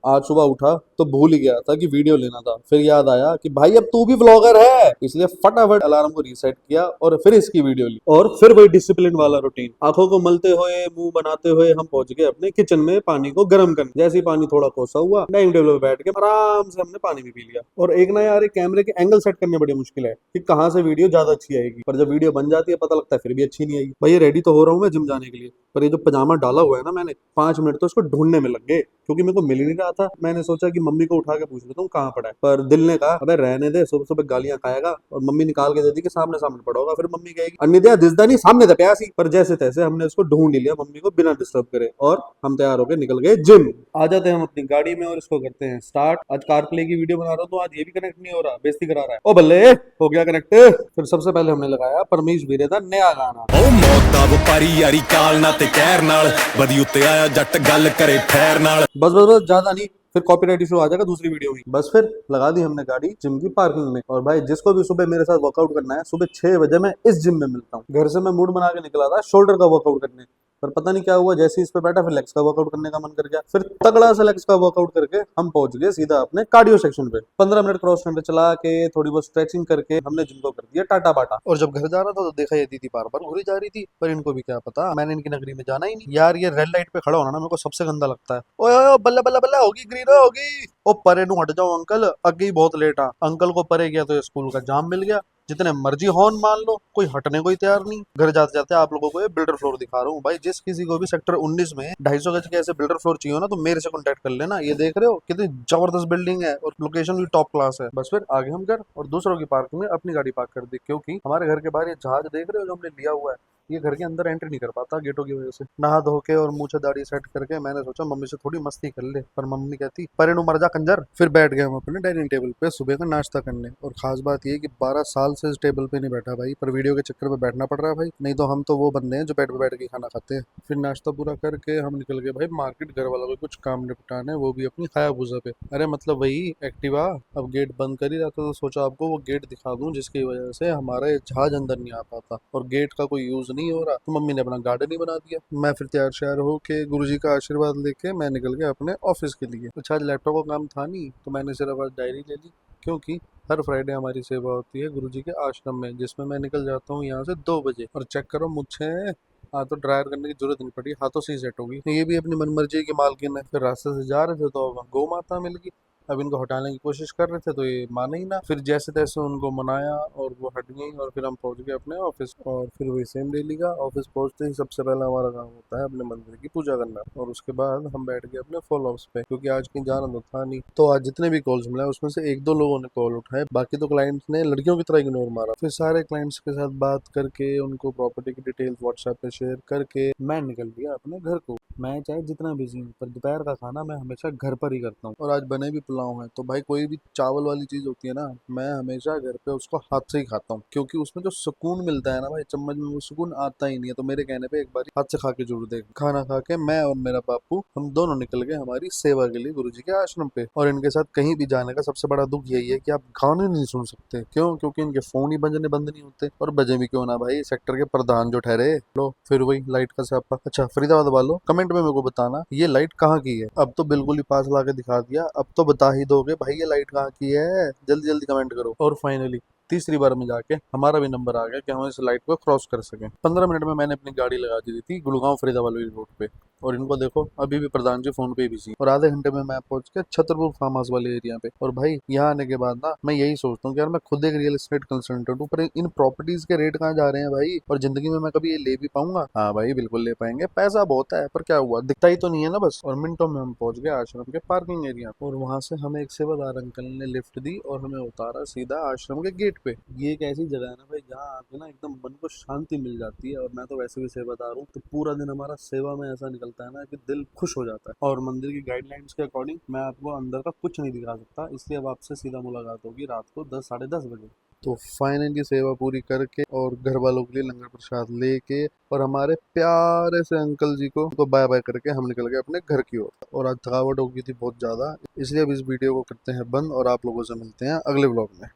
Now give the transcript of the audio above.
आज सुबह उठा तो भूल ही गया था कि वीडियो लेना था, फिर याद आया कि भाई अब तू भी व्लॉगर है, इसलिए फटाफट अलार्म को रीसेट किया और फिर इसकी वीडियो ली। और फिर वही डिसिप्लिन वाला रूटीन, आंखों को मलते हुए मुंह बनाते हुए हम पहुंच गए अपने किचन में पानी को गर्म करने। जैसे ही पानी थोड़ा कोसा हुआ, डाइनिंग टेबल पे बैठ के आराम से हमने पानी भी पी लिया। और एक ना यार, एक कैमरे के एंगल सेट करने बड़ी मुश्किल है कि कहाँ से वीडियो ज्यादा अच्छी आएगी, पर जब वीडियो बन जाती है पता लगता है फिर भी अच्छी नहीं आएगी। भाई रेडी तो हो रहा हूँ मैं जिम जाने के लिए, पर ये जो पजामा डाला हुआ है ना मैंने, 5 मिनट तो इसको ढूंढने में लग गए क्योंकि मेरे को मिल ही नहीं रहा था। मैंने सोचा कि मम्मी को उठा के पूछ लेता हूँ कहाँ पड़ा है, पर दिल ने कहा अबे रहने दे, सुबह सुबह गालियां खाएगा। और मम्मी निकाल के दे दी कि सामने सामने पड़ा होगा। फिर मम्मी कहेगी अन्य दिसदा नहीं, सामने था प्यासी। पर जैसे तैसे हमने उसको ढूंढ ही लिया मम्मी को बिना डिस्टर्ब करे, और हम तैयार होकर निकल गए जिम। आ जाते हैं हम अपनी गाड़ी में और इसको करते हैं स्टार्ट। आज कार प्ले की वीडियो बना रहा हूँ तो आज ये भी कनेक्ट नहीं हो रहा, बेइज्जती करा रहा है। ओ बल्ले, हो गया कनेक्ट। फिर सबसे पहले हमने लगाया परमीश वीरे का नया गाना। ਉਹ ਮੌਤ ਦਾ ਵਪਾਰੀ ਯਾਰੀ ਕਾਲ ਨਾਲ ਤੇ ਕਹਿਰ ਨਾਲ ਬਦੀ ਉੱਤੇ ਆਇਆ ਜੱਟ ਗੱਲ ਕਰੇ ਠਹਿਰ ਨਾਲ। बस बस बस, ज्यादा नहीं, फिर कॉपीराइट इशू आ जाएगा दूसरी वीडियो में। बस फिर लगा दी हमने गाड़ी जिम की पार्किंग में। और भाई जिसको भी सुबह मेरे साथ वर्कआउट करना है, सुबह 6 बजे मैं इस जिम में मिलता हूँ। घर से मैं मूड बना के निकला था शोल्डर का वर्कआउट करने, पर पता नहीं क्या हुआ, जैसे ही इस पे बैठा फिर लेग्स का वर्कआउट करने का मन कर गया। फिर तगड़ा सा लेग्स का वर्कआउट करके हम पहुंच गए सीधा अपने कार्डियो सेक्शन पे। 15 मिनट क्रॉस कंट्री चला के थोड़ी बहुत स्ट्रेचिंग करके हमने जिम को कर दिया टाटा बाटा। और जब घर जा रहा था तो देखा ये दीदी बार बार घुरी जा रही थी, पर इनको भी क्या पता, मैंने इनकी नगरी में जाना ही नहीं। यार ये रेड लाइट पे खड़ा होना ना मेरे को सबसे गंदा लगता है। ओए ओए बल्ले बल्ले बल्ले, होगी ग्रीन होगी। ओ परे नु हट जाओ अंकल, अगे ही बहुत लेट आ। अंकल को परे गया तो ये स्कूल का जाम मिल गया। जितने मर्जी हॉर्न मान लो, कोई हटने को ही तैयार नहीं। घर जाते जाते आप लोगों को ये बिल्डर फ्लोर दिखा रहा हूँ। भाई जिस किसी को भी सेक्टर 19 में 250 गज के ऐसे बिल्डर फ्लोर चाहिए हो ना, तो मेरे से कांटेक्ट कर लेना। ये देख रहे हो कितनी जबरदस्त बिल्डिंग है और लोकेशन भी टॉप क्लास है। बस फिर आगे हम घर और दूसरों की पार्किंग में अपनी गाड़ी पार्क कर दी, क्योंकि हमारे घर के बाहर ये जहाज देख रहे हो जो हमने लिया हुआ है, ये घर के अंदर एंट्री नहीं कर पाता गेटों की वजह से। नहा धो के और मुंह से दाढ़ी सेट करके मैंने सोचा मम्मी से थोड़ी मस्ती कर ले, पर मम्मी कहती परे नु मर जा कंजर। फिर बैठ गए हम अपने डाइनिंग टेबल पे सुबह का नाश्ता करने। और खास बात ये कि 12 साल से इस टेबल पे नहीं बैठा भाई, पर वीडियो के चक्कर में बैठना पड़ रहा है भाई, नहीं तो हम तो वो बंदे हैं जो बेड पे बैठ के खाना खाते हैं। फिर नाश्ता पूरा करके हम निकल गए भाई मार्केट, घर वालों को कुछ काम निपटाने, वो भी अपनी हायाबुसा पे। अरे मतलब वही एक्टिवा। अब गेट बंद कर ही रहा था तो सोचा आपको वो गेट दिखा दूं जिसकी वजह से हमारा ये जहाज अंदर नहीं आ पाता। और गेट का कोई यूज नहीं हो रहा तो मम्मी ने अपना गार्डन ही बना दिया। मैं फिर तैयार श्यार होके गुरुजी का आशीर्वाद लेके मैं निकल गया अपने ऑफिस के लिए। अच्छा आज लैपटॉप का काम था नहीं तो मैंने सिर्फ आज डायरी ले ली, क्योंकि हर फ्राइडे हमारी सेवा होती है गुरुजी के आश्रम में, जिसमें मैं निकल जाता हूँ यहाँ से 2 बजे। और चेक करो मुझे हाँ तो ड्रायर करने की जरूरत नहीं पड़ी, हाथों से ही सेट होगी। ये भी अपनी मनमर्जी की मालकिन है। फिर रास्ते से जा रहे थे तो गौ माता मिल गई। अब इनको हटाने की कोशिश कर रहे थे तो ये माने ही ना। फिर जैसे तैसे उनको मनाया और वो हट गई और फिर हम पहुंच गए अपने ऑफिस। और फिर वही सेम डेली का ऑफिस पहुंचते ही सबसे पहला हमारा काम होता है अपने मंदिर की पूजा करना, और उसके बाद हम बैठ गए अपने फॉलोअप्स पे, क्योंकि आज कहीं जाना तो था नहीं। तो आज जितने भी कॉल्स मिले उसमें से 1-2 लोगों ने कॉल उठाए, बाकी तो क्लाइंट्स ने लड़कियों की तरह इग्नोर मारा। फिर सारे क्लाइंट्स के साथ बात करके उनको प्रॉपर्टी की डिटेल्स व्हाट्सएप पे शेयर करके मैं निकल गया अपने घर को। मैं चाहे जितना बिजी हूँ पर दोपहर का खाना मैं हमेशा घर पर ही करता हूँ। और आज बने भी पुलाव है, तो भाई कोई भी चावल वाली चीज होती है ना, मैं हमेशा घर पे उसको हाथ से ही खाता हूँ, क्योंकि उसमें जो सुकून मिलता है ना भाई, चम्मच में वो सुकून आता ही नहीं है। तो मेरे कहने पे एक बार हाथ से खा के जरूर देख। खाना खा के मैं और मेरा बापू हम दोनों निकल गए हमारी सेवा के लिए गुरुजी के आश्रम पे। और इनके साथ कहीं भी जाने का सबसे बड़ा दुख यही है कि आप गाने नहीं सुन सकते। क्यों? क्योंकि इनके फोन ही बजने बंद नहीं होते। और बजे भी क्यों ना भाई, सेक्टर के प्रधान जो ठहरे। लो फिर वही लाइट का स्यापा। अच्छा फरीदाबाद वालों, कमेंट में मेरे को बताना ये लाइट कहाँ की है। अब तो बिल्कुल ही पास ला के दिखा दिया, अब तो बता ही दोगे भाई ये लाइट कहाँ की है। जल्दी जल्दी कमेंट करो। और फाइनली तीसरी बार में जाके हमारा भी नंबर आ गया कि हम इस लाइट को क्रॉस कर सकें। 15 मिनट में मैंने अपनी गाड़ी लगा दी थी गुड़गांव फरीदाबाद वाली रोड पे। और इनको देखो अभी भी प्रधान जी फोन पे बिजी। और आधे घंटे में मैं पहुंच गया छतरपुर फार्म हाउस वाले एरिया पे। और भाई यहाँ आने के बाद ना मैं यही सोचता हूँ कि यार मैं खुद एक रियल एस्टेट कंसल्टेंट हूँ, पर इन प्रॉपर्टीज के रेट कहाँ जा रहे हैं भाई, और जिंदगी में मैं कभी ये ले भी पाऊंगा? हाँ भाई बिल्कुल ले पाएंगे, पैसा बहुत है, पर क्या हुआ, दिखता ही तो नहीं है ना बस। और मिनटों में हम पहुंच गए आश्रम के पार्किंग एरिया, और वहां से हमें एक सेवादार अंकल ने लिफ्ट दी और हमें उतारा सीधा आश्रम के गेट पे। ये एक ऐसी जगह है ना भाई जहाँ आके ना एकदम मन को शांति मिल जाती है। और मैं तो वैसे भी सेवादार हूँ, तो पूरा दिन हमारा सेवा में ऐसा निकलता है ना कि दिल खुश हो जाता है। और मंदिर की गाइडलाइंस के अकॉर्डिंग मैं आपको अंदर का कुछ नहीं दिखा सकता, इसलिए अब आपसे सीधा मुलाकात होगी रात को 10-10:30 बजे। तो फाइनली सेवा पूरी करके और घर वालों के लिए लंगर प्रसाद लेके और हमारे प्यारे से अंकल जी को बाय बाय करके हम निकल गए अपने घर की ओर। और आज थकावट हो गई थी बहुत ज्यादा, इसलिए अब इस वीडियो को करते हैं बंद और आप लोगों से मिलते हैं अगले ब्लॉग में।